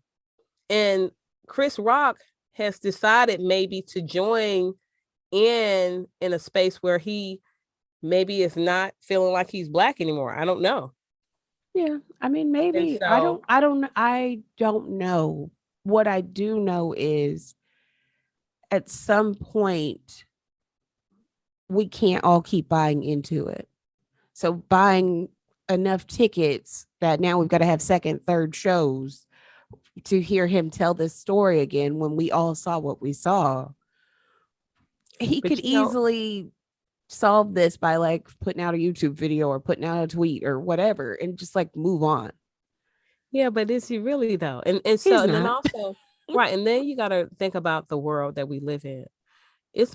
And Chris Rock has decided maybe to join in a space where he maybe is not feeling like he's Black anymore. I don't know. Yeah. I mean, maybe I don't know. What I do know is at some point we can't all keep buying into it. So buying enough tickets that now we've got to have second, third shows to hear him tell this story again when we all saw what we saw. He could easily solve this by like putting out a YouTube video or putting out a tweet or whatever and just like move on. Yeah, but is he really though? And so and then also right, and then you got to think about the world that we live in. It's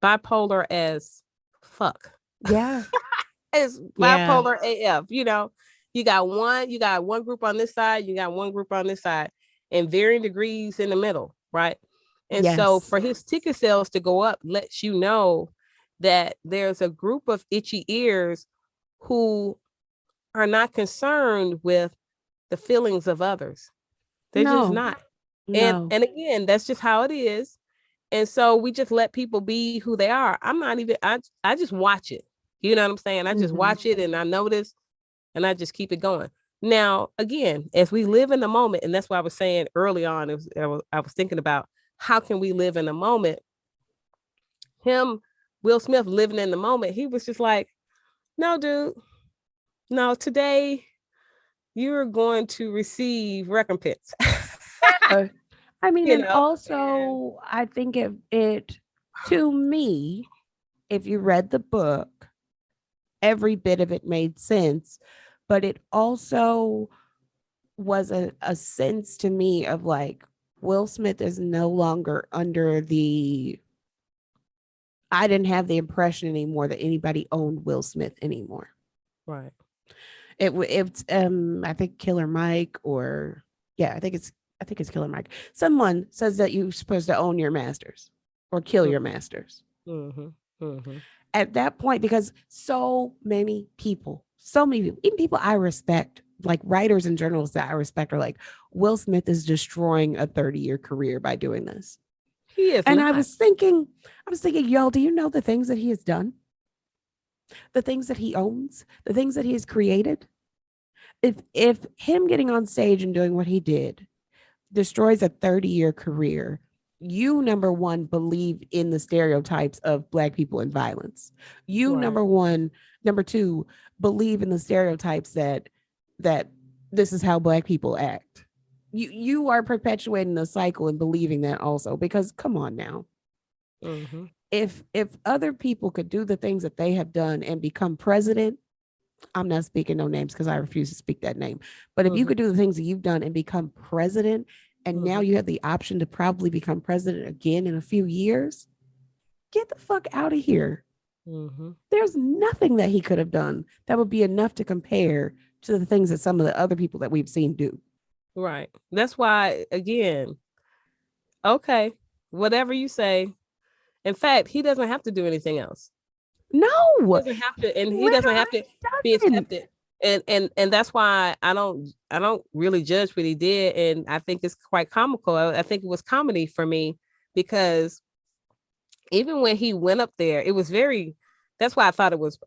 bipolar as fuck. Yeah. It's bipolar AF, You got one group on this side, you got one group on this side, and varying degrees in the middle, right? And so for his ticket sales to go up lets you know that there's a group of itchy ears who are not concerned with the feelings of others. They're just not. No. And again, that's just how it is. And so we just let people be who they are. I'm not even, I just watch it. You know what I'm saying? I just watch it and I notice and I just keep it going. Now, again, as we live in the moment, and that's why I was saying early on, I was thinking about how can we live in the moment? Will Smith living in the moment, he was just like, no, dude, no, today you're going to receive recompense. I mean, and also, I think it to me, if you read the book, every bit of it made sense, but it also was a sense to me of like, Will Smith is no longer under the, I didn't have the impression anymore that anybody owned Will Smith anymore. Right. It's I think Killer Mike, or yeah, I think it's Killer Mike. Someone says that you're supposed to own your masters or kill your masters. Mm-hmm. Mm-hmm. At that point, because so many people, even people I respect, like writers and journalists that I respect, are like, Will Smith is destroying a 30-year career by doing this. He is And not. I was thinking, yo, do you know the things that he has done? The things that he owns, the things that he has created? If him getting on stage and doing what he did destroys a 30-year career, you, number one, believe in the stereotypes of Black people and violence. You, Right. number two, believe in the stereotypes that this is how Black people act. You are perpetuating the cycle and believing that also, because come on now. Mm-hmm. If other people could do the things that they have done and become president, I'm not speaking no names because I refuse to speak that name. But if you could do the things that you've done and become president, and now you have the option to probably become president again in a few years, get the fuck out of here. Mm-hmm. There's nothing that he could have done that would be enough to compare to the things that some of the other people that we've seen do. Right. That's why, again, okay, whatever you say. In fact, he doesn't have to do anything else. No, he doesn't have to, and he doesn't have to be accepted. And that's why I don't really judge what he did, and I think it's quite comical. I think it was comedy for me, because even when he went up there, it was very. That's why I thought it was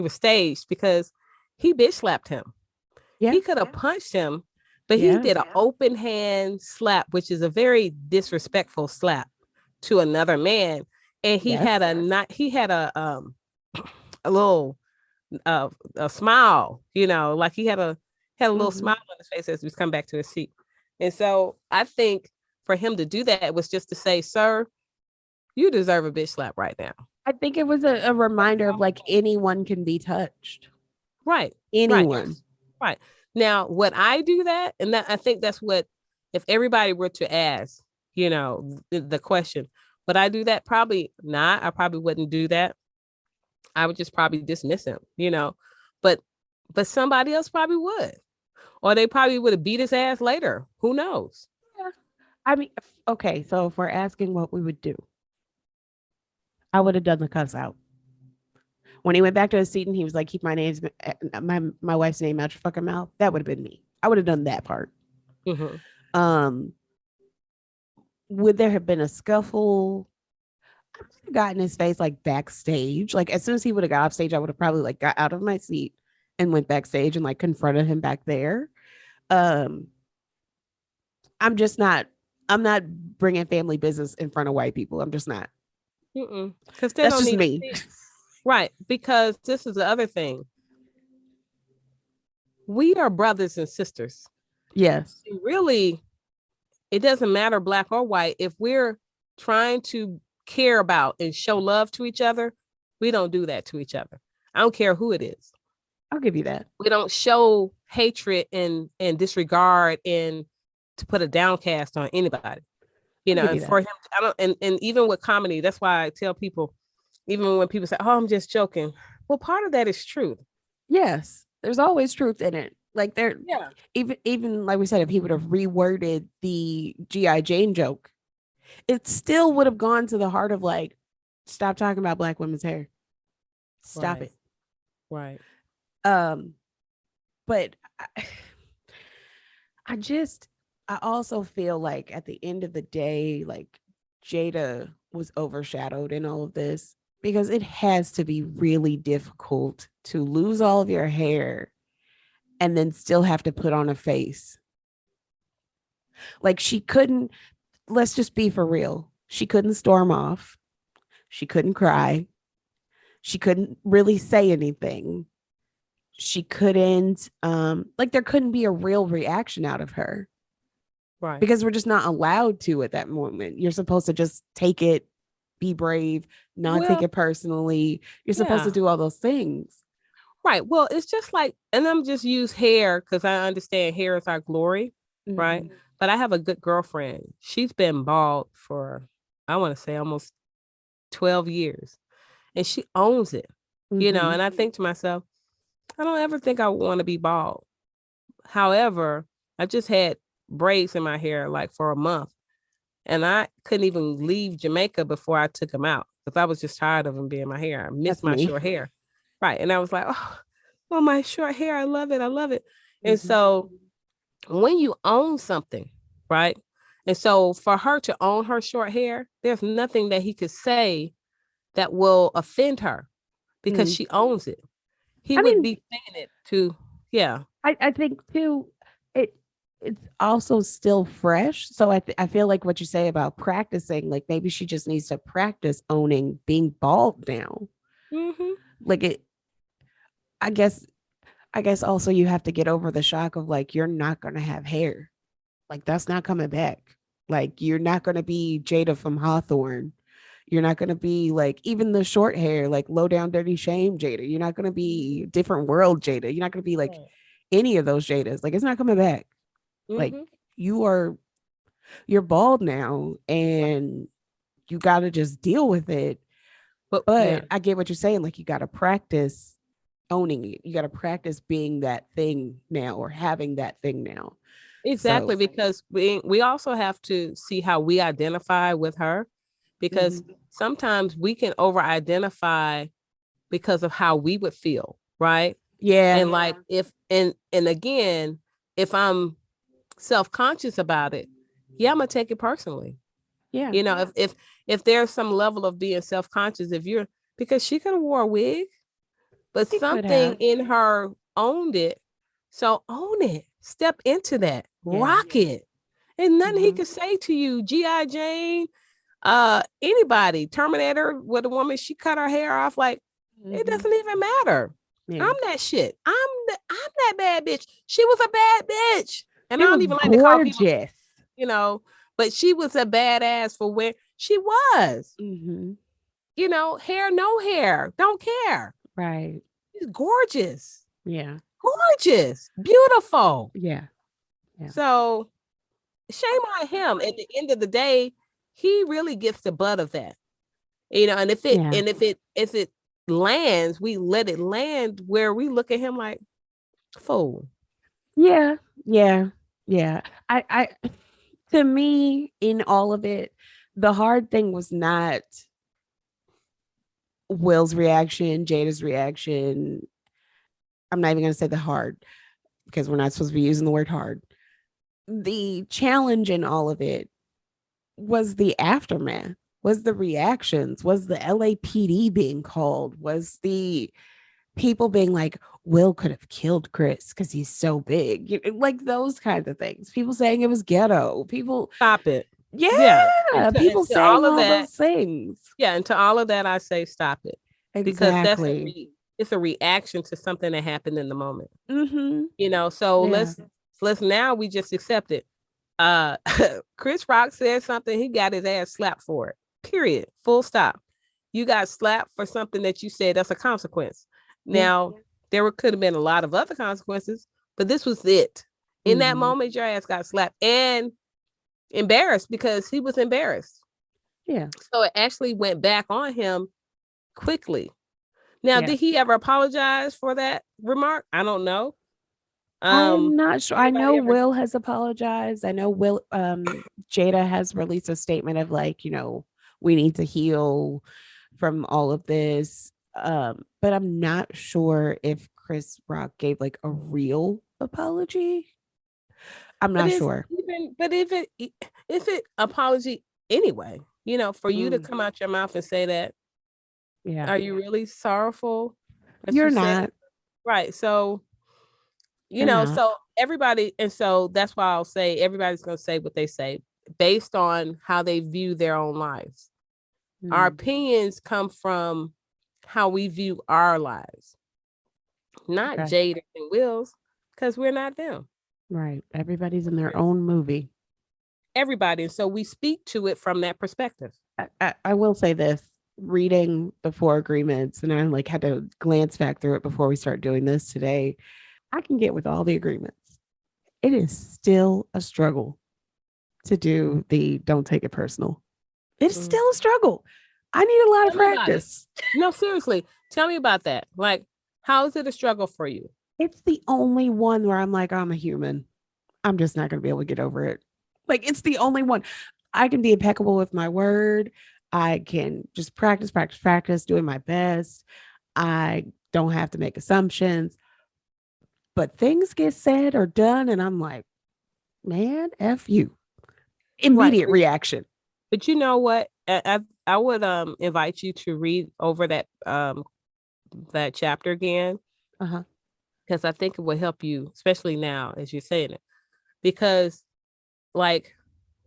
staged, because he bitch slapped him. Yeah. He could have punched him, but he did an open hand slap, which is a very disrespectful slap to another man. And he had a little a smile, like he had a little smile on his face as he was coming back to his seat. And so I think for him to do that was just to say, sir, you deserve a bitch slap right now. I think it was a reminder of like, anyone can be touched. Right. Anyone. Right. Now, would I do that? And that, I think that's what, if everybody were to ask, the question, would I do that? Probably not. I probably wouldn't do that. I would just probably dismiss him, but somebody else probably would, or they probably would have beat his ass later. Who knows? Yeah. I mean, okay. So if we're asking what we would do, I would have done the cuss out. When he went back to his seat and he was like, keep my wife's name out your fucking mouth, that would have been me. I would have done that part. Mm-hmm. Would there have been a scuffle? I would have gotten his face like backstage. Like as soon as he would have got off stage, I would have probably like got out of my seat and went backstage and like confronted him back there. I'm not bringing family business in front of white people. I'm just not. Because that's just me. Right. Because this is the other thing. We are brothers and sisters. Yes. Really, it doesn't matter black or white. If we're trying to care about and show love to each other, we don't do that to each other. I don't care who it is. I'll give you that. We don't show hatred and disregard and to put a downcast on anybody. And for him, and even with comedy, that's why I tell people, even when people say, oh, I'm just joking. Well, part of that is truth. Yes. There's always truth in it. Like even like we said, if he would have reworded the G.I. Jane joke, it still would have gone to the heart of like, stop talking about black women's hair. Stop it. Right. But I also feel like at the end of the day, like Jada was overshadowed in all of this, because it has to be really difficult to lose all of your hair and then still have to put on a face. Like she couldn't, let's just be for real. She couldn't storm off. She couldn't cry. She couldn't really say anything. She couldn't, like there couldn't be a real reaction out of her. Right. Because we're just not allowed to at that moment. You're supposed to just take it be brave, not take it personally. You're supposed to do all those things. Right. Well, it's just like, and I'm just use hair because I understand hair is our glory, right? But I have a good girlfriend. She's been bald for, I want to say, almost 12 years, and she owns it, and I think to myself, I don't ever think I want to be bald. However, I just had braids in my hair like for a month, and I couldn't even leave Jamaica before I took them out because I was just tired of them being in my hair. I missed my short hair. Right. And I was like, oh, my short hair. I love it. I love it. And so when you own something, right? And so for her to own her short hair, there's nothing that he could say that will offend her because she owns it. He would be saying it to, I think too, it's also still fresh. So I feel like what you say about practicing, like maybe she just needs to practice owning being bald now. Like I guess also you have to get over the shock of like, you're not going to have hair. Like that's not coming back. Like you're not going to be Jada from Hawthorne. You're not going to be like even the short hair, like Low Down Dirty Shame Jada. You're not going to be Different World Jada. You're not going to be like any of those Jadas. Like it's not coming back. Like you're bald now and you got to just deal with it. But I get what you're saying. Like you got to practice owning it. You got to practice being that thing now or having that thing now. Exactly. So, because we also have to see how we identify with her, because sometimes we can over identify because of how we would feel. Right. Yeah. And like if and again, if I'm self-conscious about it, I'm gonna take it personally. Yeah. If there's some level of being self-conscious, because she could have wore a wig, but something in her owned it. So own it. Step into that. Rock it. And nothing he could say to you. G.I. Jane, anybody, Terminator with a woman, she cut her hair off. Like, it doesn't even matter. I'm that shit. I'm that bad bitch. She was a bad bitch. And I don't even like to call people, but she was a badass for where she was. Hair, no hair. Don't care. Right. She's gorgeous. Yeah. Gorgeous. Beautiful. Yeah. So shame on him. At the end of the day, he really gets the butt of that. And if it lands, we let it land where we look at him like, fool. Yeah. I to me, in all of it, the hard thing was not Will's reaction, Jada's reaction. I'm not even going to say the hard because we're not supposed to be using the word hard. The challenge in all of it was the aftermath, was the reactions, was the LAPD being called, was the people being like, Will could have killed Chris because he's so big. Like those kinds of things. People saying it was ghetto. People stop it. Yeah. People saying all those things. Yeah. And to all of that, I say stop it. Exactly. Because it's a reaction to something that happened in the moment. So let's now we just accept it. Chris Rock said something, he got his ass slapped for it. Period. Full stop. You got slapped for something that you said. That's a consequence. Now, there could have been a lot of other consequences, but this was it. In that moment, your ass got slapped and embarrassed because he was embarrassed. Yeah. So it actually went back on him quickly. Now, did he ever apologize for that remark? I don't know. I'm not sure. I know Will has apologized. I know Jada has released a statement of like, we need to heal from all of this. But I'm not sure if Chris Rock gave like a real apology. I'm not sure. But if it apology anyway, for you to come out your mouth and say that, are you really sorrowful? You're not. Right. So, so everybody, and so that's why I'll say everybody's going to say what they say based on how they view their own lives. Our opinions come from how we view our lives, not Jada and Will's, because we're not them. Right. Everybody's in their own movie. everybody. And so we speak to it from that perspective. I will say this, reading the 4 agreements, and I like had to glance back through it before we start doing this today. I can get with all the agreements. It is still a struggle to do the don't take it personal. It's still a struggle. I need a lot of practice. No, seriously. Tell me about that. Like, how is it a struggle for you? It's the only one where I'm like, I'm a human. I'm just not going to be able to get over it. Like, it's the only one. I can be impeccable with my word. I can just practice, doing my best. I don't have to make assumptions. But things get said or done, and I'm like, man, F you. Immediate reaction. But you know what? I would invite you to read over that chapter again. Because I think it will help you, especially now as you're saying it. Because like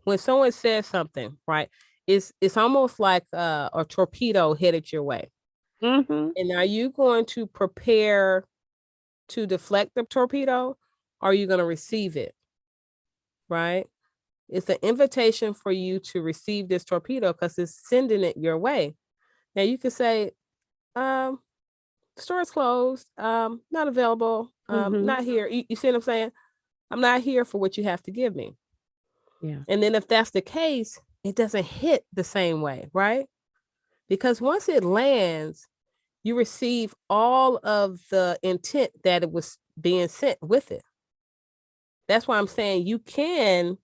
when someone says something, right, it's almost like a torpedo headed your way. And are you going to prepare to deflect the torpedo, or are you going to receive it? Right? It's an invitation for you to receive this torpedo because it's sending it your way. Now you could say, store is closed, not available, not here. You see what I'm saying? I'm not here for what you have to give me. Yeah. And then if that's the case, it doesn't hit the same way, right? Because once it lands, you receive all of the intent that it was being sent with it. That's why I'm saying you can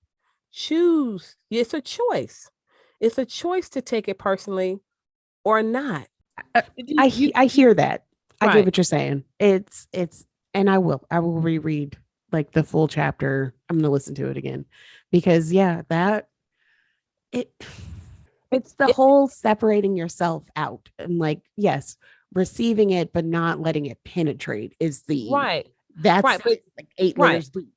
choose. It's a choice. It's a choice to take it personally or not. I hear that. I get what you're saying. It's, and I will reread like the full chapter. I'm going to listen to it again because it's the whole separating yourself out and like, yes, receiving it, but not letting it penetrate is the That's but, like 8 layers deep.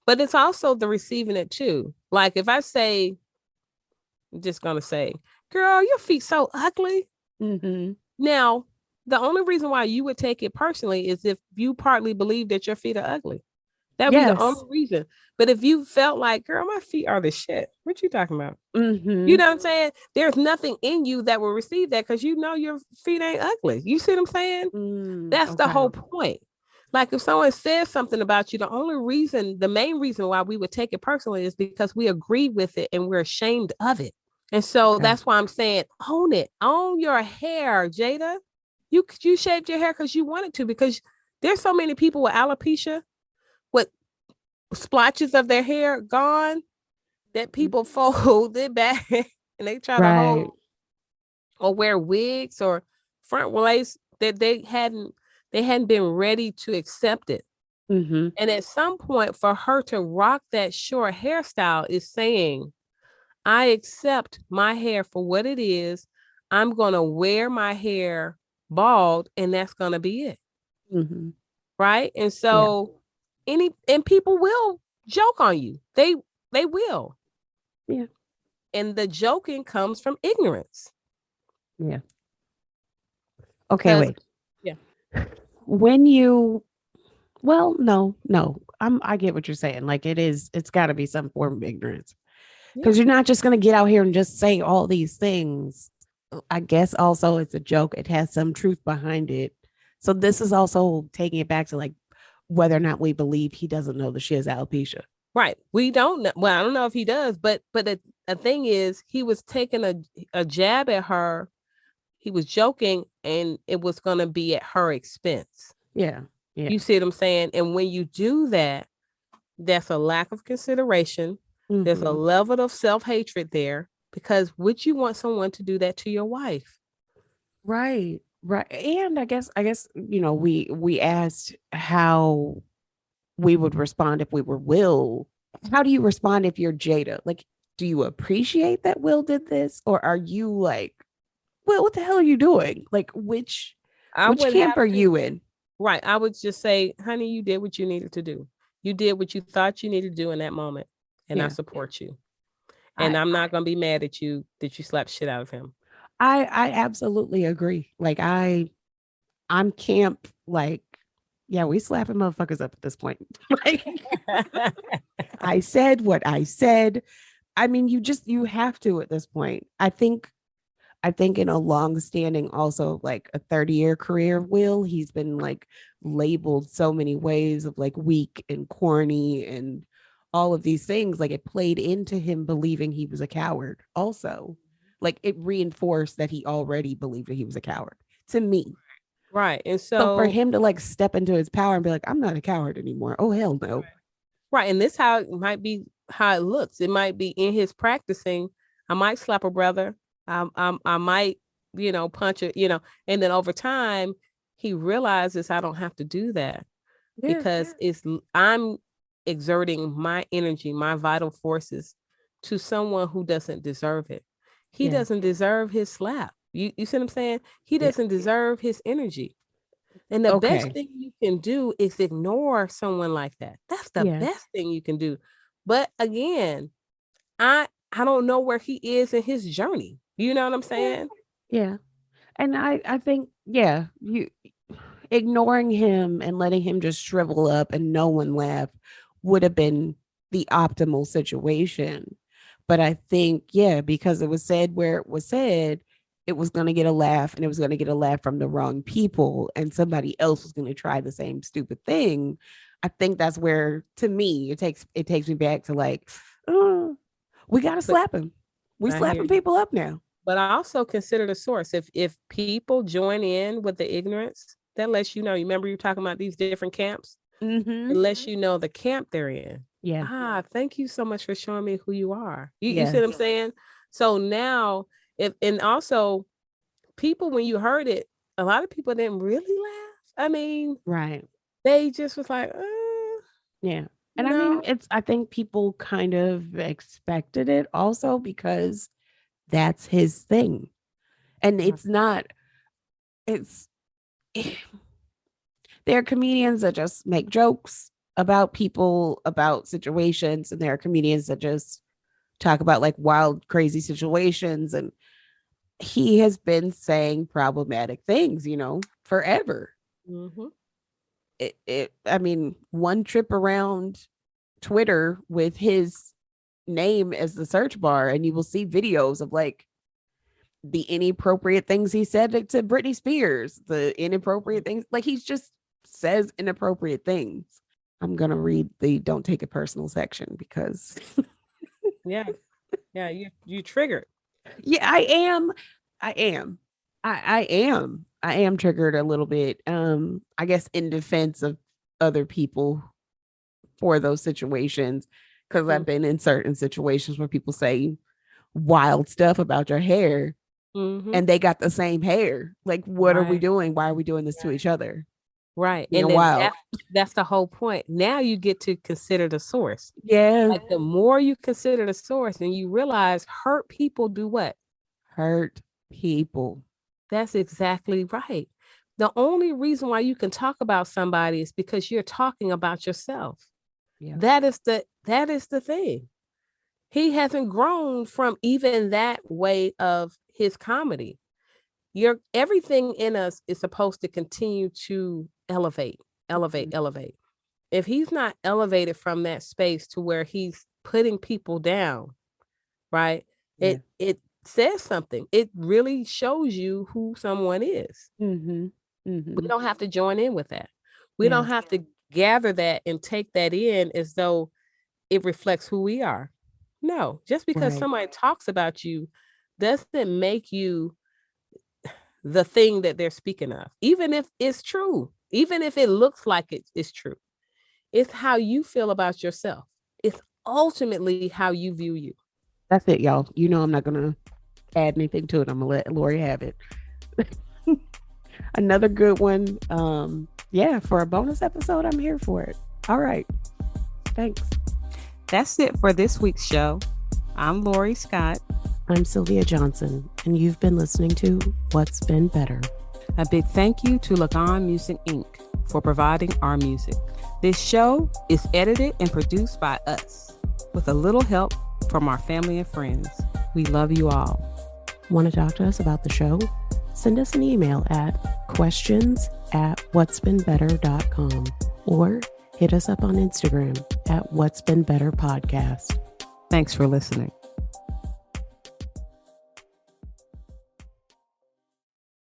But it's also the receiving it too. Like if I say, I'm just going to say, girl, your feet so ugly. Now, the only reason why you would take it personally is if you partly believe that your feet are ugly. That would be the only reason. But if you felt like, girl, my feet are the shit. What you talking about? You know what I'm saying? There's nothing in you that will receive that because you know your feet ain't ugly. You see what I'm saying? That's the whole point. Like if someone says something about you, the main reason why we would take it personally is because we agree with it and we're ashamed of it. And so that's why I'm saying, own it. Own your hair, Jada. You shaved your hair because you wanted to, because there's so many people with alopecia, with splotches of their hair gone, that people fold it back and they try to hold or wear wigs or front lace that they hadn't been ready to accept it. And at some point for her to rock that short hairstyle is saying, I accept my hair for what it is. I'm going to wear my hair bald and that's going to be it. Right. And so and people will joke on you. They will. Yeah. And the joking comes from ignorance. Yeah. Okay, wait. Yeah. When you, well, no, I get what you're saying. Like it's got to be some form of ignorance. Because you're not just going to get out here and just say all these things. I guess also it's a joke. It has some truth behind it. So this is also taking it back to like whether or not we believe he doesn't know that she has alopecia. Right. We don't know. Well, I don't know if he does, but the thing is, he was taking a jab at her. He was joking and it was going to be at her expense. Yeah. You see what I'm saying? And when you do that, that's a lack of consideration. There's a level of self-hatred there, because would you want someone to do that to your wife? Right. And I guess, we asked how we would respond if we were Will. How do you respond if you're Jada? Like, do you appreciate that Will did this? Or are you like, Will, what the hell are you doing? Like, which camp are you in? Right. I would just say, honey, you did what you needed to do. You did what you thought you needed to do in that moment. And I support you. And I'm not going to be mad at you that you slapped shit out of him. I absolutely agree. Like I'm camp, like, yeah, we slapping motherfuckers up at this point. Like I said what I said. I mean, you have to at this point. I think in a long-standing, also like a 30-year career of Will, he's been like labeled so many ways of like weak and corny and all of these things. Like it played into him believing he was a coward. Also, like it reinforced that he already believed that he was a coward. To me, Right. And so for so, him to like step into his power and be like, I'm not a coward anymore. Oh hell no. right. And this how it might be how it looks. It might be in his practicing. I might slap a brother. I might, punch it, and then over time he realizes I don't have to do that because I'm exerting my energy, my vital forces to someone who doesn't deserve it. He doesn't deserve his slap. You see what I'm saying? He doesn't deserve his energy. And the best thing you can do is ignore someone like that. That's the best thing you can do. But again, I don't know where he is in his journey. You know what I'm saying? Yeah. And I think, you ignoring him and letting him just shrivel up and no one laugh would have been the optimal situation. But I think, because it was said where it was said, it was going to get a laugh, and it was going to get a laugh from the wrong people, and somebody else was going to try the same stupid thing. I think that's where, to me, it takes me back to like, oh, we got to slap him. We slapping people up now. But I also consider the source. If people join in with the ignorance, that lets you know. You remember you talking about these different camps? Mm-hmm. It lets you know the camp they're in. Yeah. Thank you so much for showing me who you are. You see what I'm saying? So now, and also people, when you heard it, a lot of people didn't really laugh. I mean, right. They just was like, yeah. And I mean, I think people kind of expected it also because that's his thing. And there are comedians that just make jokes about people, about situations, and there are comedians that just talk about like wild, crazy situations. And he has been saying problematic things, forever. Mm-hmm. I mean, one trip around Twitter with his name as the search bar, and you will see videos of like the inappropriate things he said to Britney Spears, the inappropriate things. Like he just says inappropriate things. I'm going to read the don't take it personal section because yeah, you triggered. Yeah, I am. I am triggered a little bit. I guess in defense of other people for those situations, because I've been in certain situations where people say wild stuff about your hair, and they got the same hair. Like, what are we doing? Why are we doing this to each other? Right. And then that's the whole point. Now you get to consider the source. Yeah. Like the more you consider the source and you realize hurt people do what? Hurt people. That's exactly right. The only reason why you can talk about somebody is because you're talking about yourself. Yeah. That is the thing. He hasn't grown from even that way of his comedy. Everything in us is supposed to continue to elevate. If he's not elevated from that space to where he's putting people down, right? Yeah. It says something. It really shows you who someone is. Mm-hmm. Mm-hmm. We don't have to join in with that. We don't have to gather that and take that in as though it reflects who we are. No, just because somebody talks about you doesn't make you the thing that they're speaking of, even if it's true, even if it looks like it's true. It's how you feel about yourself. It's ultimately how you view you. That's it, y'all. I'm not going to add anything to it. I'm going to let Lori have it. Another good one. For a bonus episode, I'm here for it. All right. Thanks. That's it for this week's show. I'm Lori Scott. I'm Sylvia Johnson, and you've been listening to What's Been Better. A big thank you to Lagon Music Inc. for providing our music. This show is edited and produced by us with a little help from our family and friends. We love you all. Want to talk to us about the show? Send us an email at questions@whatsbeenbetter.com or hit us up on Instagram at whatsbeenbetterpodcast. Thanks for listening.